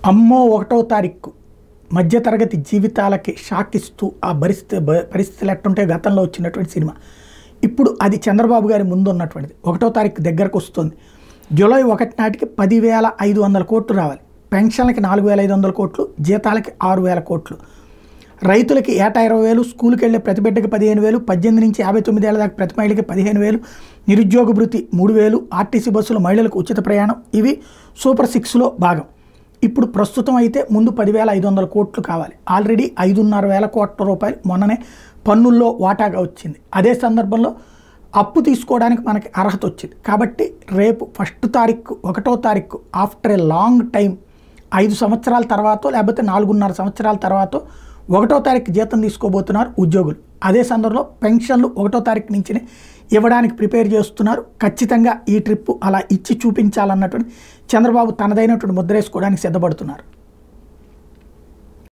అమ్మో 1వ తారీఖు మధ్యతరగతి జీవితాలకి షాక్ ఇస్తూ ఆ పరిస్థితులు ఎట్టుంటే గతంలో వచ్చినటువంటి సినిమా ఇప్పుడు అది చంద్రబాబు గారి ముందు ఉన్నటువంటిది. 1వ తారీఖు దగ్గరకు వస్తుంది. జూలై 1 నాటికి 10,500 కోట్లు రావాలి. పెన్షన్లకి 4,500 కోట్లు, జీతాలకి 6,000 కోట్లు, రైతులకి ఏటా 20,000, స్కూల్కి వెళ్ళే ప్రతి బిడ్డకి 15,000, 18 నుంచి 59 ఏళ్ల దాకా ప్రతి మహిళకి 15,000, నిరుద్యోగ భృతి 3,000, ఆర్టీసీ బస్సులు మహిళలకు ఉచిత ప్రయాణం. ఇవి సూపర్ 6లో భాగం. ఇప్పుడు ప్రస్తుతం అయితే ముందు 10,500 కోట్లు కావాలి. ఆల్రెడీ 5,500 కోట్ల రూపాయలు మొన్ననే పన్నుల్లో వాటాగా వచ్చింది. అదే సందర్భంలో అప్పు తీసుకోవడానికి మనకి అర్హత వచ్చింది. కాబట్టి రేపు 1వ తారీఖు ఆఫ్టర్ ఏ లాంగ్ టైం 5 సంవత్సరాల తర్వాత లేకపోతే 4.5 సంవత్సరాల తర్వాత 1వ తారీఖు జీతం తీసుకోబోతున్నారు ఉద్యోగులు. అదే సందర్భంలో పెన్షన్లు 1వ తారీఖు నుంచి ఇవ్వడానికి ప్రిపేర్ చేస్తున్నారు. ఖచ్చితంగా ఈ ట్రిప్ అలా ఇచ్చి చూపించాలన్నటువంటి చంద్రబాబు తనదైనటువంటి ముద్ర వేసుకోవడానికి సిద్ధపడుతున్నారు.